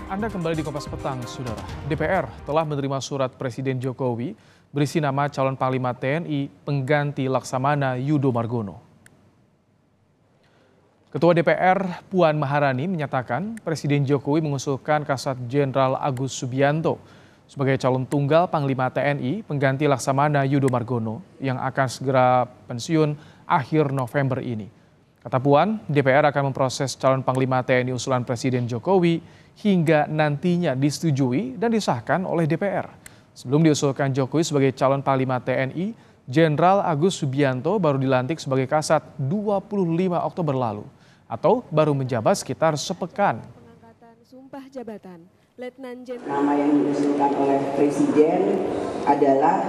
Anda kembali di Kompas Petang, Saudara. DPR telah menerima surat Presiden Jokowi berisi nama calon Panglima TNI pengganti Laksamana Yudo Margono. Ketua DPR Puan Maharani menyatakan Presiden Jokowi mengusulkan Kasat Jenderal Agus Subianto sebagai calon tunggal Panglima TNI pengganti Laksamana Yudo Margono yang akan segera pensiun akhir November ini. Kata Puan, DPR akan memproses calon Panglima TNI usulan Presiden Jokowi hingga nantinya disetujui dan disahkan oleh DPR. Sebelum diusulkan Jokowi sebagai calon Panglima TNI, Jenderal Agus Subianto baru dilantik sebagai Kasat 25 Oktober lalu atau baru menjabat sekitar sepekan. Pengangkatan sumpah jabatan Letnan Jenderal. Nama yang diusulkan oleh Presiden adalah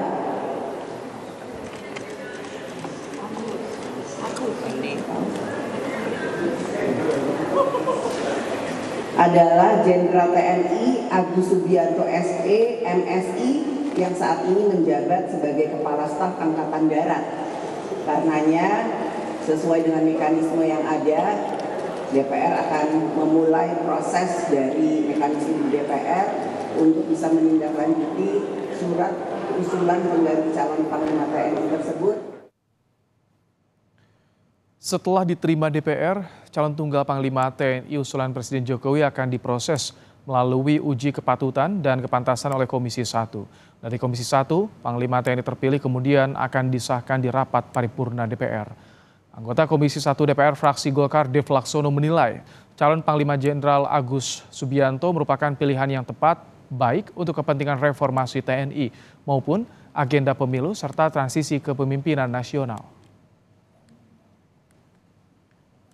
Jenderal TNI Agus Subianto SE MSI yang saat ini menjabat sebagai Kepala Staf Angkatan Darat. Karenanya sesuai dengan mekanisme yang ada, DPR akan memulai proses dari mekanisme di DPR untuk bisa menindaklanjuti surat usulan pengganti calon Panglima TNI tersebut. Setelah diterima DPR, calon tunggal Panglima TNI usulan Presiden Jokowi akan diproses melalui uji kepatutan dan kepantasan oleh Komisi 1. Dari Komisi 1, Panglima TNI terpilih kemudian akan disahkan di rapat paripurna DPR. Anggota Komisi 1 DPR fraksi Golkar Dev Laksono menilai calon Panglima Jenderal Agus Subianto merupakan pilihan yang tepat baik untuk kepentingan reformasi TNI maupun agenda pemilu serta transisi kepemimpinan nasional.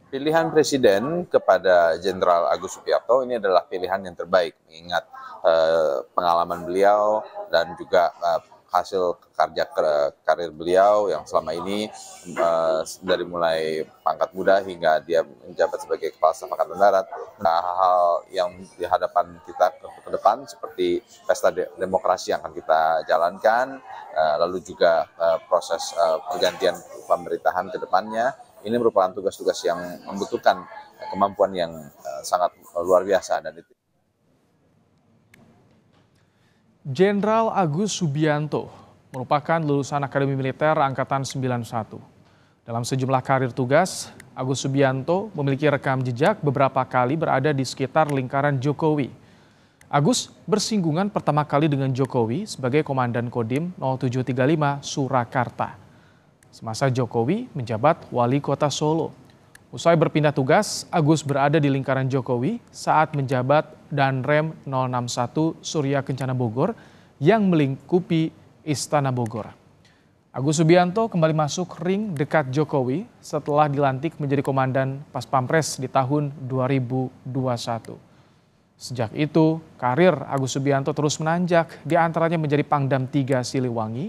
Pilihan Presiden kepada Jenderal Agus Subianto ini adalah pilihan yang terbaik, mengingat pengalaman beliau dan juga hasil kerja karir beliau yang selama ini dari mulai pangkat muda hingga dia menjabat sebagai Kepala Staf Angkatan Darat. Nah, hal-hal yang di hadapan kita ke depan seperti pesta demokrasi yang akan kita jalankan, lalu juga proses pergantian pemerintahan ke depannya. Ini merupakan tugas-tugas yang membutuhkan kemampuan yang sangat luar biasa dan itu. Jenderal Agus Subianto merupakan lulusan Akademi Militer Angkatan 91. Dalam sejumlah karir tugas, Agus Subianto memiliki rekam jejak beberapa kali berada di sekitar lingkaran Jokowi. Agus bersinggungan pertama kali dengan Jokowi sebagai Komandan Kodim 0735 Surakarta. Semasa Jokowi menjabat Wali Kota Solo. Usai berpindah tugas, Agus berada di lingkaran Jokowi saat menjabat Danrem 061 Surya Kencana Bogor yang melingkupi Istana Bogor. Agus Subianto kembali masuk ring dekat Jokowi setelah dilantik menjadi Komandan Pas Pampres di tahun 2021. Sejak itu, karir Agus Subianto terus menanjak, di antaranya menjadi Pangdam 3 Siliwangi,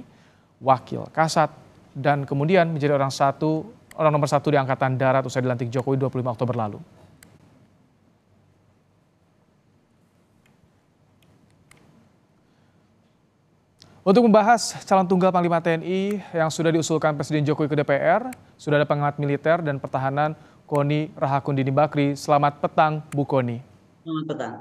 Wakil Kasat, dan kemudian menjadi orang nomor satu di Angkatan Darat usai dilantik Jokowi 25 Oktober lalu. Untuk membahas calon tunggal Panglima TNI yang sudah diusulkan Presiden Jokowi ke DPR, sudah ada pengamat militer dan pertahanan Koni Rahakundini Bakri. Selamat petang, Bu Koni. Selamat petang.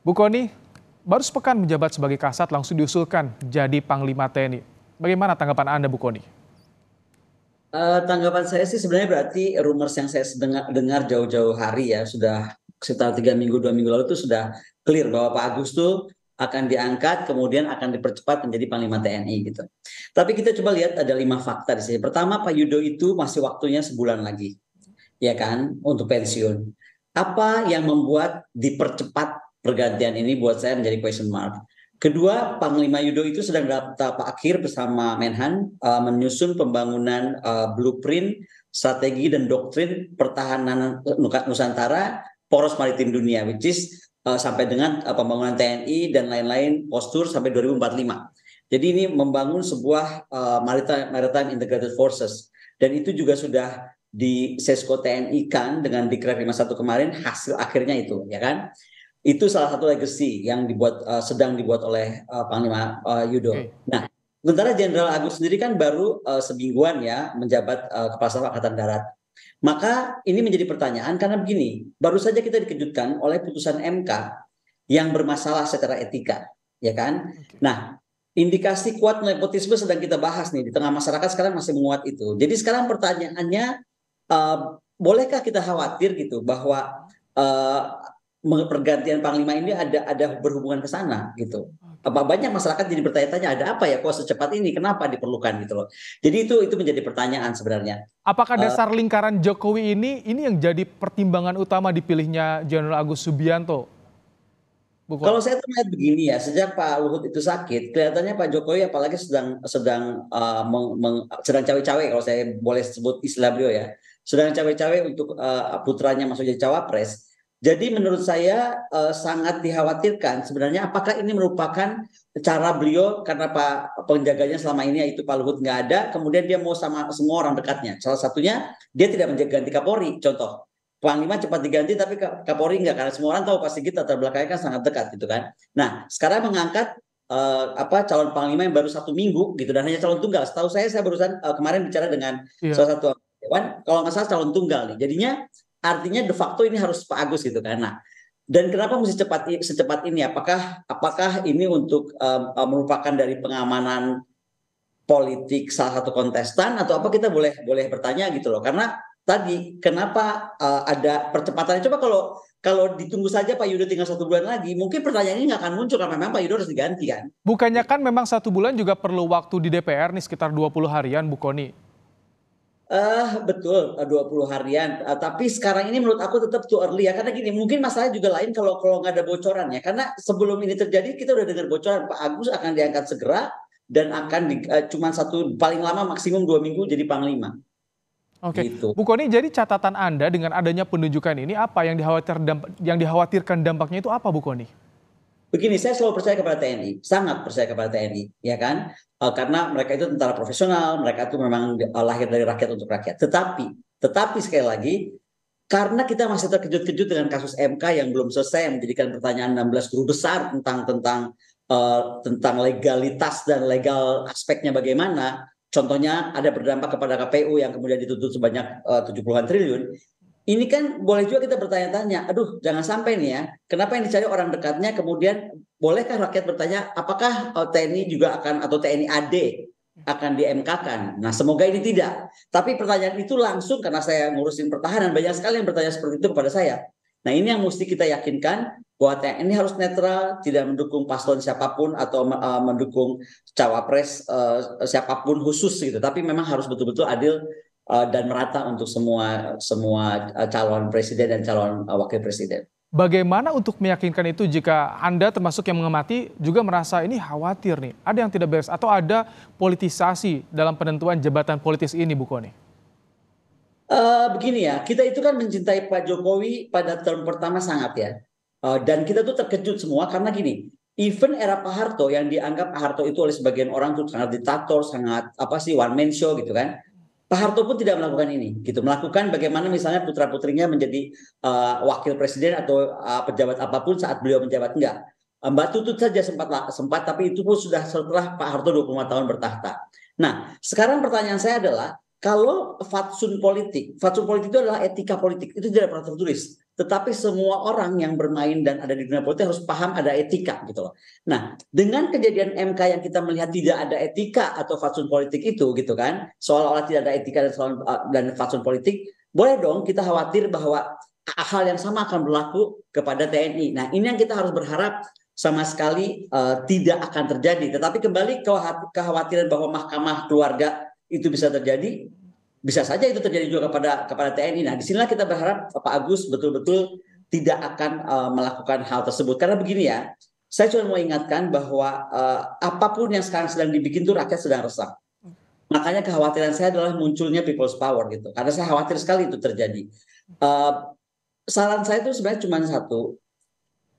Bu Koni, baru sepekan menjabat sebagai Kasat langsung diusulkan jadi Panglima TNI. Bagaimana tanggapan Anda, Bu Koni? Tanggapan saya sih sebenarnya berarti rumors yang saya dengar jauh-jauh hari ya, sudah sekitar 2 minggu lalu itu sudah clear bahwa Pak Agus tuh akan diangkat kemudian akan dipercepat menjadi Panglima TNI gitu. Tapi kita coba lihat ada 5 fakta di sini. Pertama, Pak Yudo itu masih waktunya sebulan lagi, ya kan, untuk pensiun. Apa yang membuat dipercepat pergantian ini buat saya menjadi question mark. Kedua, Panglima Yudo itu sedang dalam tahap akhir bersama Menhan menyusun pembangunan blueprint, strategi dan doktrin pertahanan Nusantara, poros maritim dunia, which is sampai dengan pembangunan TNI dan lain-lain postur sampai 2045. Jadi ini membangun sebuah maritime integrated forces dan itu juga sudah di Sesko TNI kan dengan Dikret 51 kemarin hasil akhirnya itu, ya kan? Itu salah satu legacy yang sedang dibuat oleh Panglima Yudo. Nah, sementara Jenderal Agus sendiri kan baru semingguan ya menjabat Kepala Staf Angkatan Darat. Maka ini menjadi pertanyaan karena begini, baru saja kita dikejutkan oleh putusan MK yang bermasalah secara etika, ya kan? Oke. Nah, indikasi kuat nepotisme sedang kita bahas nih di tengah masyarakat sekarang masih menguat itu. Jadi sekarang pertanyaannya, bolehkah kita khawatir gitu bahwa pergantian panglima ini ada berhubungan ke sana gitu? Apa banyak masyarakat jadi bertanya-tanya ada apa ya kok secepat ini, kenapa diperlukan gitu loh. Jadi itu menjadi pertanyaan sebenarnya. Apakah dasar lingkaran Jokowi ini yang jadi pertimbangan utama dipilihnya Jenderal Agus Subianto? Bu Kony? Kalau saya tuh melihat begini ya, sejak Pak Luhut itu sakit, kelihatannya Pak Jokowi apalagi sedang cawe-cawe kalau saya boleh sebut istilah beliau ya, sedang cawe-cawe untuk putranya masuk jadi cawapres. Jadi menurut saya sangat dikhawatirkan sebenarnya apakah ini merupakan cara beliau karena Pak penjaganya selama ini yaitu Pak Luhut nggak ada, kemudian dia mau sama semua orang dekatnya. Salah satunya dia tidak menjaga ganti Kapolri, contoh. Panglima cepat diganti tapi Kapolri enggak karena semua orang tahu pasti kita terbelakangnya kan sangat dekat gitu kan. Nah sekarang mengangkat calon panglima yang baru 1 minggu gitu dan hanya calon tunggal. Setahu saya barusan kemarin bicara dengan salah satu dewan kalau nggak salah calon tunggal nih. Jadinya artinya de facto ini harus Pak Agus gitu kan. Nah dan kenapa mesti secepat ini? Apakah ini untuk merupakan dari pengamanan politik salah satu kontestan atau apa kita boleh bertanya gitu loh karena tadi kenapa ada percepatan? Coba kalau ditunggu saja Pak Yudo tinggal 1 bulan lagi, mungkin pertanyaan ini nggak akan muncul karena memang Pak Yudo harus diganti kan. Bukannya kan memang 1 bulan juga perlu waktu di DPR nih sekitar 20 harian Bu Kony? Betul 20 harian. Tapi sekarang ini menurut aku tetap too early ya karena gini mungkin masalah juga lain kalau nggak ada bocoran ya karena sebelum ini terjadi kita udah dengar bocoran Pak Agus akan diangkat segera dan akan cuma paling lama maksimum 2 minggu jadi panglima. Oke, Gitu. Bu Kony, jadi catatan Anda dengan adanya penunjukan ini apa yang dikhawatirkan dampaknya itu apa Bu Kony? Begini, saya selalu percaya kepada TNI, sangat percaya kepada TNI, ya kan? Karena mereka itu tentara profesional, mereka itu memang lahir dari rakyat untuk rakyat. Tetapi sekali lagi, karena kita masih terkejut-kejut dengan kasus MK yang belum selesai, yang menjadikan pertanyaan 16 guru besar tentang legalitas dan legal aspeknya bagaimana. Contohnya ada berdampak kepada KPU yang kemudian dituntut sebanyak 70-an triliun. Ini kan boleh juga kita bertanya-tanya, aduh jangan sampai nih ya, kenapa yang dicari orang dekatnya kemudian bolehkah rakyat bertanya apakah TNI juga akan atau TNI AD akan di-MK-kan? Nah semoga ini tidak. Tapi pertanyaan itu langsung karena saya ngurusin pertahanan, banyak sekali yang bertanya seperti itu kepada saya. Nah ini yang mesti kita yakinkan bahwa TNI harus netral, tidak mendukung paslon siapapun atau mendukung cawapres siapapun khusus gitu. Tapi memang harus betul-betul adil dan merata untuk semua calon presiden dan calon wakil presiden. Bagaimana untuk meyakinkan itu jika Anda termasuk yang mengamati juga merasa ini khawatir nih, ada yang tidak beres atau ada politisasi dalam penentuan jabatan politis ini Bu Kony? Begini ya, kita itu kan mencintai Pak Jokowi pada term pertama sangat ya. Dan kita tuh terkejut semua karena gini, even era Pak Harto yang dianggap Pak Harto itu oleh sebagian orang tuh sangat diktator, sangat one man show gitu kan. Pak Harto pun tidak melakukan ini, gitu. Melakukan bagaimana misalnya putra-putrinya menjadi wakil presiden atau pejabat apapun saat beliau menjabat enggak. Mbak Tutut saja sempat, tapi itu pun sudah setelah Pak Harto 25 tahun bertahta. Nah, sekarang pertanyaan saya adalah, kalau fatsun politik itu adalah etika politik, itu tidak pernah tertulis. Tetapi semua orang yang bermain dan ada di dunia politik harus paham ada etika gitu loh. Nah, dengan kejadian MK yang kita melihat tidak ada etika atau fatsun politik itu gitu kan, seolah-olah tidak ada etika dan fatsun politik, boleh dong kita khawatir bahwa hal yang sama akan berlaku kepada TNI. Nah, ini yang kita harus berharap sama sekali tidak akan terjadi. Tetapi kembali kekhawatiran bahwa mahkamah keluarga itu bisa terjadi, bisa saja itu terjadi juga kepada TNI. Nah, disinilah kita berharap Pak Agus betul-betul tidak akan melakukan hal tersebut. Karena begini ya, saya cuma mau ingatkan bahwa apapun yang sekarang sedang dibikin itu rakyat sedang resah. Makanya kekhawatiran saya adalah munculnya people's power gitu. Karena saya khawatir sekali itu terjadi. Saran saya itu sebenarnya cuma satu.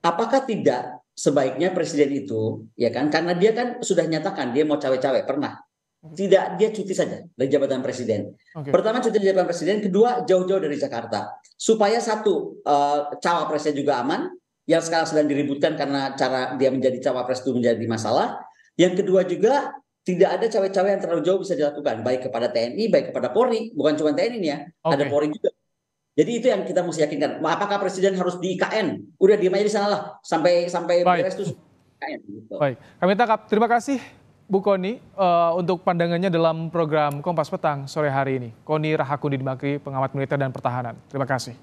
Apakah tidak sebaiknya presiden itu, ya kan? Karena dia kan sudah nyatakan dia mau cawe-cawe, pernah. Tidak, dia cuti saja dari jabatan presiden. Pertama cuti dari jabatan presiden, kedua jauh-jauh dari Jakarta. Supaya satu, cawapresnya juga aman, yang sekarang sedang diributkan karena cara dia menjadi cawapres itu menjadi masalah. Yang kedua juga, tidak ada cawe-cawe yang terlalu jauh bisa dilakukan, baik kepada TNI, baik kepada Polri. Bukan cuma TNI ya, ada Polri juga. Jadi itu yang kita mesti yakinkan. Apakah presiden harus di IKN? Udah diem aja di sana lah sampai beres tuh IKN. Gitu. Baik, kami tangkap. Terima kasih Bu Koni untuk pandangannya dalam program Kompas Petang sore hari ini. Koni Rahakundin Bakri, pengamat militer dan pertahanan. Terima kasih.